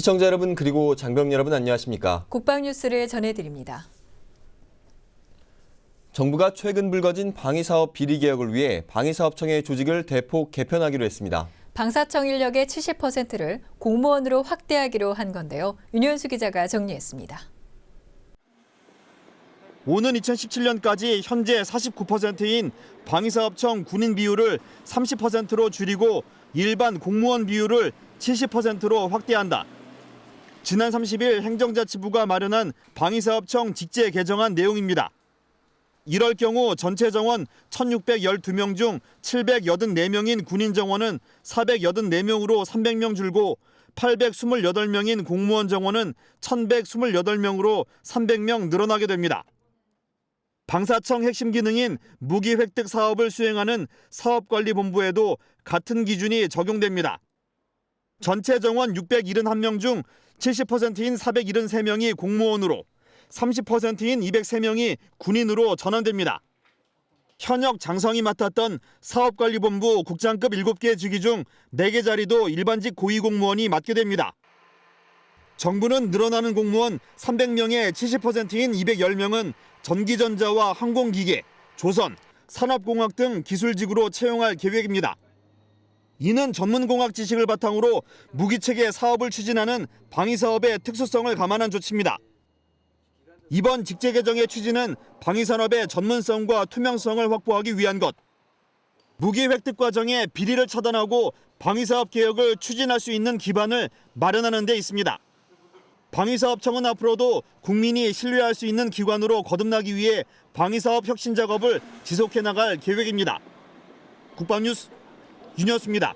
시청자 여러분 그리고 장병 여러분 안녕하십니까? 국방 뉴스를 전해드립니다. 정부가 최근 불거진 방위사업 비리 개혁을 위해 방위사업청의 조직을 대폭 개편하기로 했습니다. 방사청 인력의 70%를 공무원으로 확대하기로 한 건데요. 윤현수 기자가 정리했습니다. 오는 2017년까지 현재 49%인 방위사업청 군인 비율을 30%로 줄이고 일반 공무원 비율을 70%로 확대한다. 지난 30일 행정자치부가 마련한 방위사업청 직제 개정안 내용입니다. 이럴 경우 전체 정원 1,612명 중 784명인 군인 정원은 484명으로 300명 줄고 828명인 공무원 정원은 1,128명으로 300명 늘어나게 됩니다. 방사청 핵심 기능인 무기 획득 사업을 수행하는 사업관리본부에도 같은 기준이 적용됩니다. 전체 정원 671명 중 70%인 473명이 공무원으로 30%인 203명이 군인으로 전환됩니다. 현역 장성이 맡았던 사업관리본부 국장급 7개 직위 중 4개 자리도 일반직 고위공무원이 맡게 됩니다. 정부는 늘어나는 공무원 300명의 70%인 210명은 전기전자와 항공기계, 조선, 산업공학 등 기술직으로 채용할 계획입니다. 이는 전문공학 지식을 바탕으로 무기체계 사업을 추진하는 방위사업의 특수성을 감안한 조치입니다. 이번 직제 개정의 취지는 방위산업의 전문성과 투명성을 확보하기 위한 것, 무기 획득 과정의 비리를 차단하고 방위사업 개혁을 추진할 수 있는 기반을 마련하는 데 있습니다. 방위사업청은 앞으로도 국민이 신뢰할 수 있는 기관으로 거듭나기 위해 방위사업 혁신 작업을 지속해 나갈 계획입니다. 국방뉴스 윤현수입니다.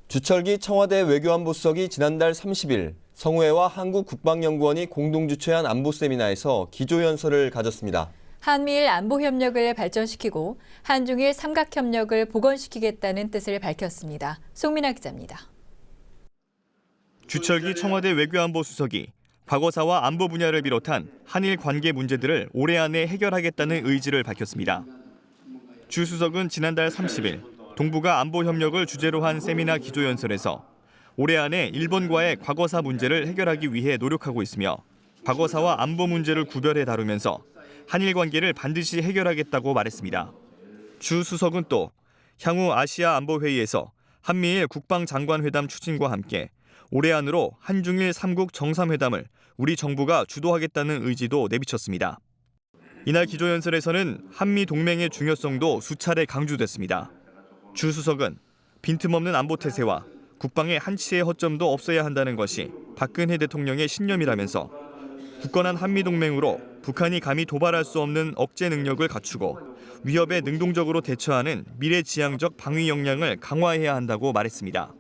주철기 청와대 외교안보수석이 지난달 30일 성우회와 한국국방연구원이 공동 주최한 안보 세미나에서 기조연설을 가졌습니다. 한미일 안보 협력을 발전시키고 한중일 삼각협력을 복원시키겠다는 뜻을 밝혔습니다. 송민아 기자입니다. 주철기 청와대 외교안보수석이 과거사와 안보 분야를 비롯한 한일 관계 문제들을 올해 안에 해결하겠다는 의지를 밝혔습니다. 주 수석은 지난달 30일 동북아 안보 협력을 주제로 한 세미나 기조연설에서 올해 안에 일본과의 과거사 문제를 해결하기 위해 노력하고 있으며 과거사와 안보 문제를 구별해 다루면서 한일 관계를 반드시 해결하겠다고 말했습니다. 주 수석은 또 향후 아시아 안보회의에서 한미일 국방장관회담 추진과 함께 올해 안으로 한중일 3국 정상회담을 우리 정부가 주도하겠다는 의지도 내비쳤습니다. 이날 기조연설에서는 한미 동맹의 중요성도 수차례 강조됐습니다. 주 수석은 빈틈없는 안보 태세와 국방의 한치의 허점도 없어야 한다는 것이 박근혜 대통령의 신념이라면서 굳건한 한미동맹으로 북한이 감히 도발할 수 없는 억제 능력을 갖추고 위협에 능동적으로 대처하는 미래지향적 방위 역량을 강화해야 한다고 말했습니다.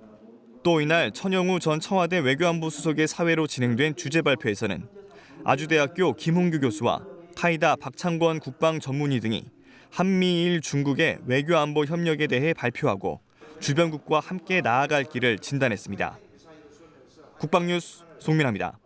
또 이날 천영우 전 청와대 외교안보 수석의 사회로 진행된 주제 발표에서는 아주대학교 김홍규 교수와 카이다 박창권 국방전문의 등이 한미일 중국의 외교안보 협력에 대해 발표하고 주변국과 함께 나아갈 길을 진단했습니다. 국방뉴스 송민아입니다.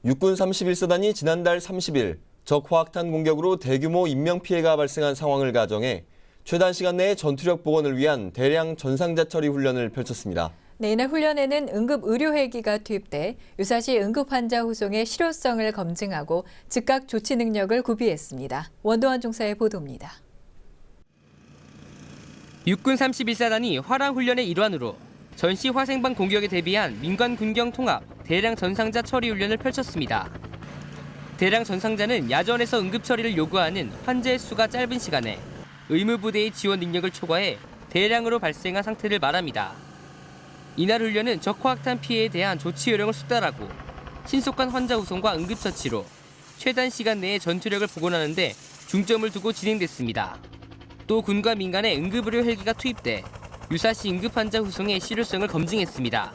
육군 31사단이 지난달 30일 적 화학탄 공격으로 대규모 인명피해가 발생한 상황을 가정해 최단 시간 내에 전투력 복원을 위한 대량 전상자 처리 훈련을 펼쳤습니다. 네, 이날 훈련에는 응급 의료 헬기가 투입돼 유사시 응급 환자 후송의 실효성을 검증하고 즉각 조치 능력을 구비했습니다. 원도환 중사의 보도입니다. 육군 31사단이 화랑 훈련의 일환으로 전시 화생방 공격에 대비한 민관 군경 통합 대량 전상자 처리 훈련을 펼쳤습니다. 대량 전상자는 야전에서 응급 처리를 요구하는 환자의 수가 짧은 시간에 의무부대의 지원 능력을 초과해 대량으로 발생한 상태를 말합니다. 이날 훈련은 적화학탄 피해에 대한 조치 요령을 숙달하고 신속한 환자 후송과 응급처치로 최단 시간 내에 전투력을 복원하는 데 중점을 두고 진행됐습니다. 또 군과 민간의 응급의료 헬기가 투입돼 유사시 응급 환자 후송의 실효성을 검증했습니다.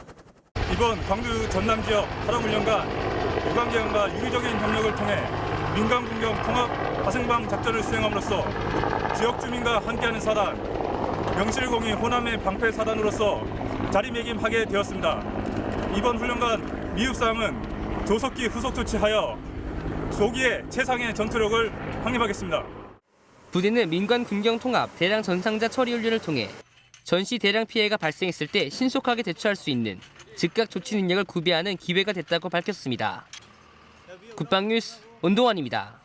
이번 광주 전남 지역 화랑훈련과 일관계관과 유기적인 협력을 통해 민간 군경 통합 화생방 작전을 수행함으로써 지역 주민과 함께하는 사단, 명실공히 호남의 방패 사단으로서 자리매김하게 되었습니다. 이번 훈련관 미흡사항은 조속히 후속 조치하여 조기에 최상의 전투력을 확립하겠습니다. 부대는 민관 군경 통합 대량 전상자 처리 훈련을 통해 전시 대량 피해가 발생했을 때 신속하게 대처할 수 있는 즉각 조치 능력을 구비하는 기회가 됐다고 밝혔습니다. 국방뉴스 온동환입니다.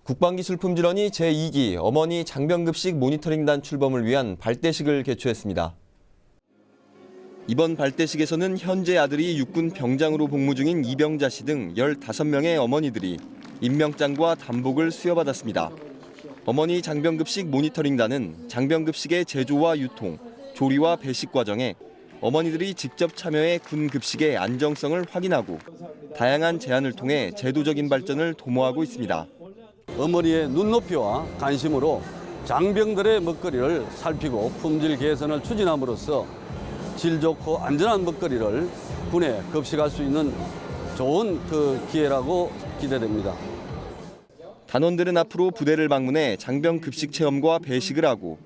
국방기술품질원이 제2기 어머니 장병급식 모니터링단 출범을 위한 발대식을 개최했습니다. 이번 발대식에서는 현재 아들이 육군 병장으로 복무 중인 이병자 씨 등 15명의 어머니들이 임명장과 단복을 수여받았습니다. 어머니 장병급식 모니터링단은 장병급식의 제조와 유통, 조리와 배식 과정에 어머니들이 직접 참여해 군 급식의 안정성을 확인하고 다양한 제안을 통해 제도적인 발전을 도모하고 있습니다. 어머니의 눈높이와 관심으로 장병들의 먹거리를 살피고 품질 개선을 추진함으로써 질 좋고 안전한 먹거리를 군에 급식할 수 있는 좋은 기회라고 기대됩니다. 단원들은 앞으로 부대를 방문해 장병 급식 체험과 배식을 하고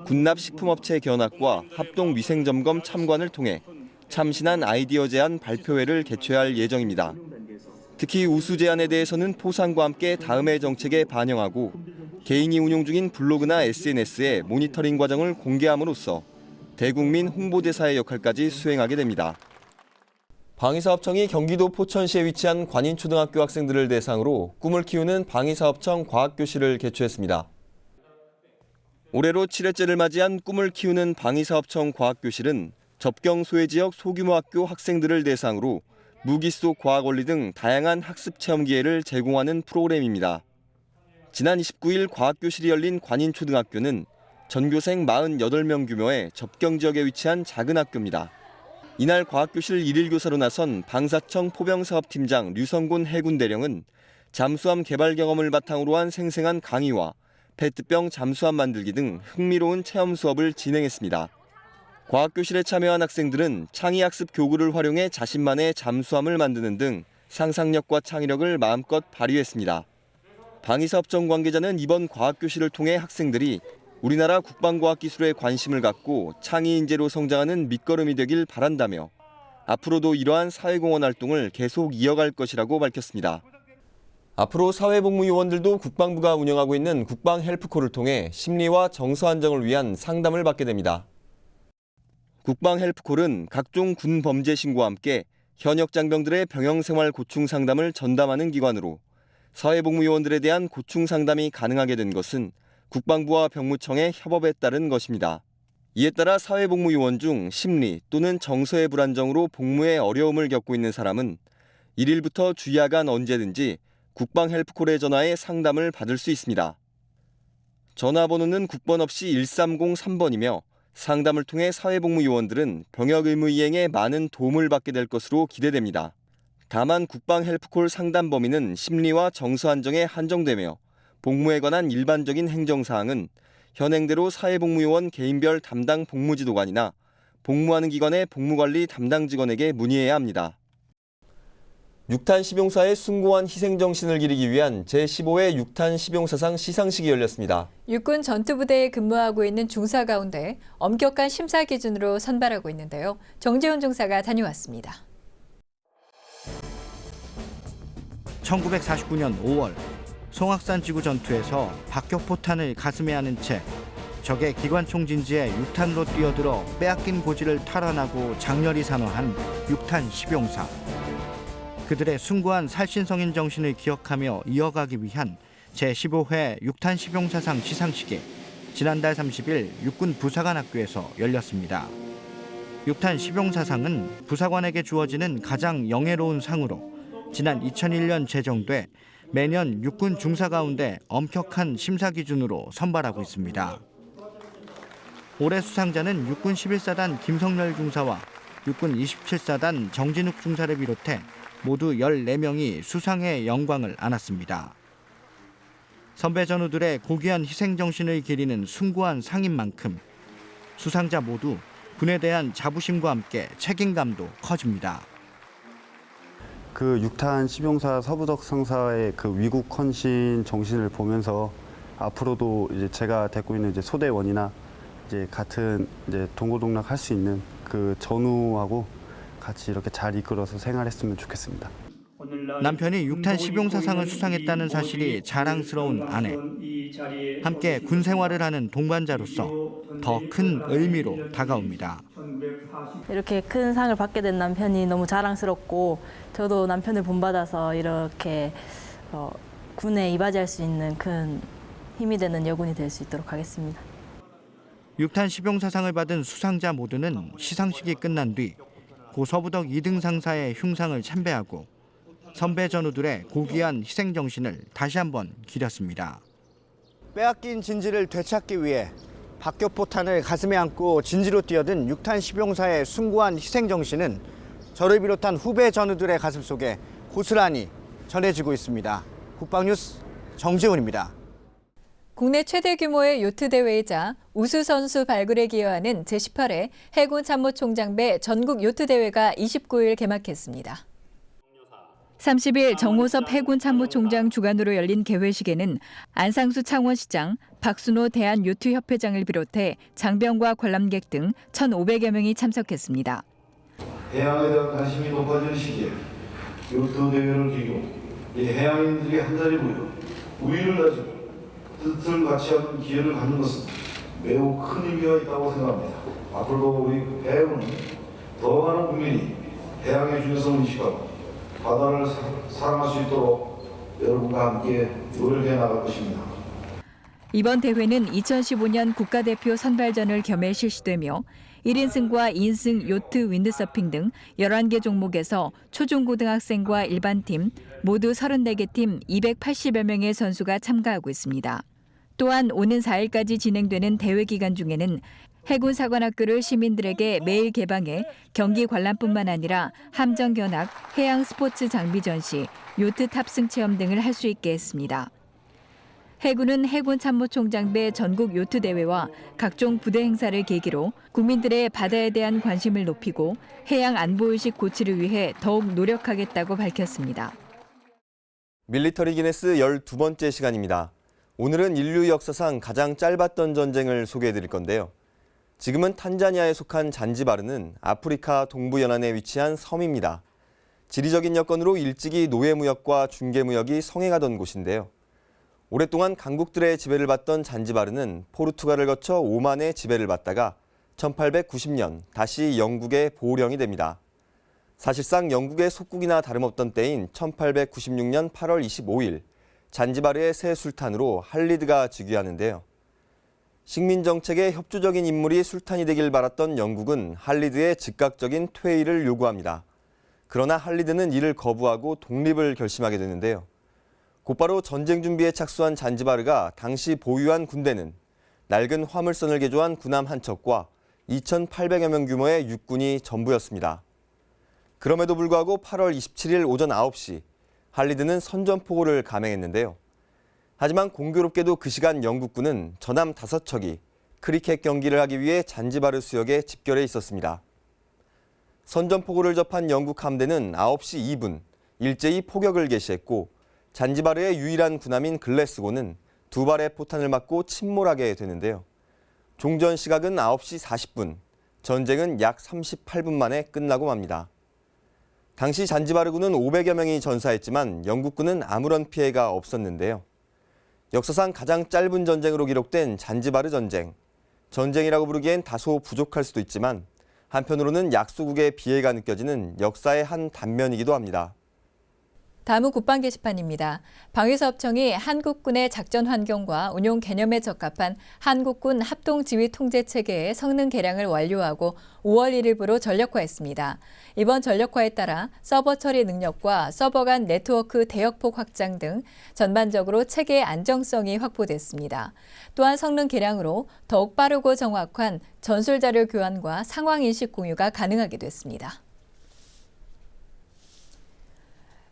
군납식품업체 견학과 합동위생점검 참관을 통해 참신한 아이디어 제안 발표회를 개최할 예정입니다. 특히 우수 제안에 대해서는 포상과 함께 다음의 정책에 반영하고 개인이 운용 중인 블로그나 SNS에 모니터링 과정을 공개함으로써 대국민 홍보대사의 역할까지 수행하게 됩니다. 방위사업청이 경기도 포천시에 위치한 관인초등학교 학생들을 대상으로 꿈을 키우는 방위사업청 과학교실을 개최했습니다. 올해로 7회째를 맞이한 꿈을 키우는 방위사업청 과학교실은 접경 소외 지역 소규모 학교 학생들을 대상으로 무기 속 과학 원리 등 다양한 학습 체험 기회를 제공하는 프로그램입니다. 지난 29일 과학교실이 열린 관인초등학교는 전교생 48명 규모의 접경 지역에 위치한 작은 학교입니다. 이날 과학교실 1일 교사로 나선 방사청 포병사업팀장 류성곤 해군대령은 잠수함 개발 경험을 바탕으로 한 생생한 강의와 페트병 잠수함 만들기 등 흥미로운 체험 수업을 진행했습니다. 과학교실에 참여한 학생들은 창의학습 교구를 활용해 자신만의 잠수함을 만드는 등 상상력과 창의력을 마음껏 발휘했습니다. 방위사업청 관계자는 이번 과학교실을 통해 학생들이 우리나라 국방과학기술에 관심을 갖고 창의 인재로 성장하는 밑거름이 되길 바란다며 앞으로도 이러한 사회공헌 활동을 계속 이어갈 것이라고 밝혔습니다. 앞으로 사회복무요원들도 국방부가 운영하고 있는 국방헬프콜을 통해 심리와 정서 안정을 위한 상담을 받게 됩니다. 국방헬프콜은 각종 군 범죄 신고와 함께 현역 장병들의 병영생활 고충 상담을 전담하는 기관으로 사회복무요원들에 대한 고충 상담이 가능하게 된 것은 국방부와 병무청의 협업에 따른 것입니다. 이에 따라 사회복무요원 중 심리 또는 정서의 불안정으로 복무에 어려움을 겪고 있는 사람은 1일부터 주야간 언제든지 국방헬프콜에 전화해 상담을 받을 수 있습니다. 전화번호는 국번 없이 1303번이며 상담을 통해 사회복무요원들은 병역 의무 이행에 많은 도움을 받게 될 것으로 기대됩니다. 다만 국방헬프콜 상담 범위는 심리와 정서 안정에 한정되며 복무에 관한 일반적인 행정사항은 현행대로 사회복무요원 개인별 담당 복무지도관이나 복무하는 기관의 복무관리 담당 직원에게 문의해야 합니다. 육탄 시병사의 숭고한 희생정신을 기리기 위한 제15회 육탄 시병사상 시상식이 열렸습니다. 육군 전투부대에 근무하고 있는 중사 가운데 엄격한 심사 기준으로 선발하고 있는데요. 정재훈 중사가 다녀왔습니다. 1949년 5월 송악산 지구 전투에서 박격포탄을 가슴에 안은 채 적의 기관총 진지에 육탄으로 뛰어들어 빼앗긴 고지를 탈환하고 장렬히 산화한 육탄 시병사. 그들의 숭고한 살신성인 정신을 기억하며 이어가기 위한 제15회 육탄 시병사상 시상식이 지난달 30일 육군 부사관학교에서 열렸습니다. 육탄 시병사상은 부사관에게 주어지는 가장 영예로운 상으로 지난 2001년 제정돼 매년 육군 중사 가운데 엄격한 심사 기준으로 선발하고 있습니다. 올해 수상자는 육군 11사단 김성렬 중사와 육군 27사단 정진욱 중사를 비롯해 모두 14명이 수상의 영광을 안았습니다. 선배 전우들의 고귀한 희생정신을 기리는 숭고한 상인 만큼 수상자 모두 군에 대한 자부심과 함께 책임감도 커집니다. 그 육탄 시병사 서부덕 상사의 그 위국 헌신 정신을 보면서 앞으로도 이제 제가 데리고 있는 이제 소대원이나 이제 같은 이제 동고동락 할 수 있는 그 전우하고 같이 이렇게 잘 이끌어서 생활했으면 좋겠습니다. 남편이 육탄 시병사상을 수상했다는 사실이 자랑스러운 아내. 함께 군 생활을 하는 동반자로서 더 큰 의미로 다가옵니다. 이렇게 큰 상을 받게 된 남편이 너무 자랑스럽고 저도 남편을 본받아서 이렇게 군에 이바지할 수 있는 큰 힘이 되는 여군이 될 수 있도록 하겠습니다. 6탄 시병사상을 받은 수상자 모두는 시상식이 끝난 뒤 고 서부덕 2등 상사의 흉상을 참배하고 선배 전우들의 고귀한 희생 정신을 다시 한번 기렸습니다. 빼앗긴 진지를 되찾기 위해 박격포탄을 가슴에 안고 진지로 뛰어든 6탄 시병사의 숭고한 희생 정신은 저를 비롯한 후배 전우들의 가슴 속에 고스란히 전해지고 있습니다. 국방뉴스 정재훈입니다. 국내 최대 규모의 요트 대회이자 우수 선수 발굴에 기여하는 제18회 해군 참모총장배 전국 요트 대회가 29일 개막했습니다. 30일 정호섭 해군 참모총장 주관으로 열린 개회식에는 안상수 창원시장, 박순호 대한요트협회장을 비롯해 장병과 관람객 등 1,500여 명이 참석했습니다. 해양에 대한 관심이 높아지는 시기에 요트 대회를 계기로 해양인들이 한자리 모여 우위를 가지고 뜻을 같이 하는 기회를 갖는 것은 매우 큰 의미가 있다고 생각합니다. 앞으로도 우리 해군은 더 많은 국민이 해양의 중요성을 인식하고 바다를 사랑할 수 있도록 여러분과 함께 노력해 나갈 것입니다. 이번 대회는 2015년 국가대표 선발전을 겸해 실시되며 1인승과 2인승 요트 윈드서핑 등 11개 종목에서 초중고등학생과 일반팀 모두 34개 팀 280여 명의 선수가 참가하고 있습니다. 또한 오는 4일까지 진행되는 대회 기간 중에는 해군 사관학교를 시민들에게 매일 개방해 경기 관람뿐만 아니라 함정 견학, 해양 스포츠 장비 전시, 요트 탑승 체험 등을 할 수 있게 했습니다. 해군은 해군 참모총장배 전국 요트 대회와 각종 부대 행사를 계기로 국민들의 바다에 대한 관심을 높이고 해양 안보의식 고취를 위해 더욱 노력하겠다고 밝혔습니다. 밀리터리 기네스 12번째 시간입니다. 오늘은 인류 역사상 가장 짧았던 전쟁을 소개해드릴 건데요. 지금은 탄자니아에 속한 잔지바르는 아프리카 동부 연안에 위치한 섬입니다. 지리적인 여건으로 일찍이 노예무역과 중개무역이 성행하던 곳인데요. 오랫동안 강국들의 지배를 받던 잔지바르는 포르투갈을 거쳐 오만의 지배를 받다가 1890년 다시 영국의 보령이 됩니다. 사실상 영국의 속국이나 다름없던 때인 1896년 8월 25일 잔지바르의 새 술탄으로 할리드가 즉위하는데요. 식민정책에 협조적인 인물이 술탄이 되길 바랐던 영국은 할리드의 즉각적인 퇴위를 요구합니다. 그러나 할리드는 이를 거부하고 독립을 결심하게 되는데요. 곧바로 전쟁 준비에 착수한 잔지바르가 당시 보유한 군대는 낡은 화물선을 개조한 군함 한 척과 2,800여 명 규모의 육군이 전부였습니다. 그럼에도 불구하고 8월 27일 오전 9시 할리드는 선전포고를 감행했는데요. 하지만 공교롭게도 그 시간 영국군은 전함 5척이 크리켓 경기를 하기 위해 잔지바르 수역에 집결해 있었습니다. 선전포고를 접한 영국 함대는 9시 2분 일제히 포격을 개시했고 잔지바르의 유일한 군함인 글래스고는 2발의 포탄을 맞고 침몰하게 되는데요. 종전 시각은 9시 40분, 전쟁은 약 38분 만에 끝나고 맙니다. 당시 잔지바르군은 500여 명이 전사했지만 영국군은 아무런 피해가 없었는데요. 역사상 가장 짧은 전쟁으로 기록된 잔지바르 전쟁. 전쟁이라고 부르기엔 다소 부족할 수도 있지만 한편으로는 약소국의 비애가 느껴지는 역사의 한 단면이기도 합니다. 다음은 국방 게시판입니다. 방위사업청이 한국군의 작전 환경과 운용 개념에 적합한 한국군 합동지휘 통제 체계의 성능 개량을 완료하고 5월 1일부로 전력화했습니다. 이번 전력화에 따라 서버 처리 능력과 서버 간 네트워크 대역폭 확장 등 전반적으로 체계의 안정성이 확보됐습니다. 또한 성능 개량으로 더욱 빠르고 정확한 전술 자료 교환과 상황 인식 공유가 가능하게 됐습니다.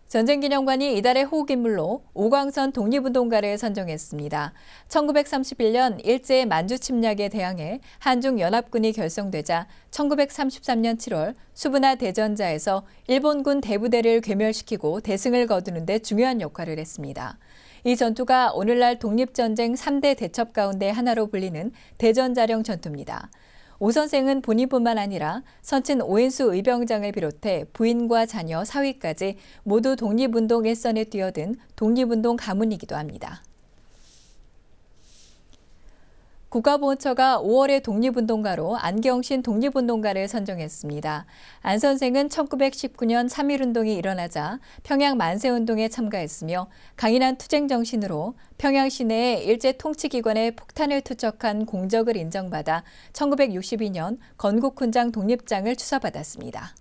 전쟁기념관이 이달의 호국인물로 오광선 독립운동가를 선정했습니다. 1931년 일제의 만주 침략에 대항해 한중연합군이 결성되자 1933년 7월 수브나 대전자에서 일본군 대부대를 괴멸시키고 대승을 거두는 데 중요한 역할을 했습니다. 이 전투가 오늘날 독립전쟁 3대 대첩 가운데 하나로 불리는 대전자령 전투입니다. 오 선생은 본인뿐만 아니라 선친 오인수 의병장을 비롯해 부인과 자녀, 사위까지 모두 독립운동 일선에 뛰어든 독립운동 가문이기도 합니다. 국가보훈처가 5월의 독립운동가로 안경신 독립운동가를 선정했습니다. 안 선생은 1919년 3.1운동이 일어나자 평양 만세운동에 참가했으며 강인한 투쟁 정신으로 평양 시내의 일제 통치기관에 폭탄을 투척한 공적을 인정받아 1962년 건국훈장 독립장을 추서받았습니다.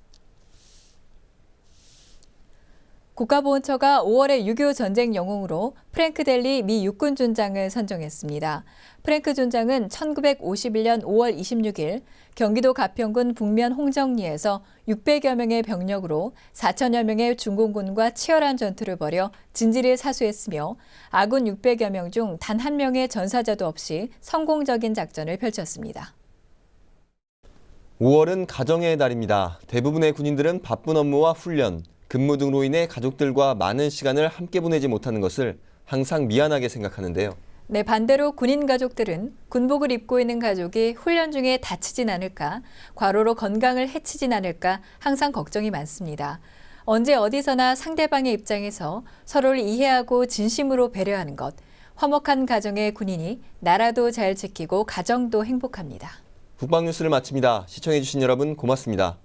국가보훈처가 5월의 6.25 전쟁 영웅으로 프랭크 델리 미 육군존장을 선정했습니다. 프랭크 존장은 1951년 5월 26일 경기도 가평군 북면 홍정리에서 600여 명의 병력으로 4천여 명의 중공군과 치열한 전투를 벌여 진지를 사수했으며 아군 600여 명 중 단 한 명의 전사자도 없이 성공적인 작전을 펼쳤습니다. 5월은 가정의 달입니다. 대부분의 군인들은 바쁜 업무와 훈련, 근무 등으로 인해 가족들과 많은 시간을 함께 보내지 못하는 것을 항상 미안하게 생각하는데요. 네, 반대로 군인 가족들은 군복을 입고 있는 가족이 훈련 중에 다치진 않을까, 과로로 건강을 해치진 않을까 항상 걱정이 많습니다. 언제 어디서나 상대방의 입장에서 서로를 이해하고 진심으로 배려하는 것, 화목한 가정의 군인이 나라도 잘 지키고 가정도 행복합니다. 국방뉴스를 마칩니다. 시청해주신 여러분 고맙습니다.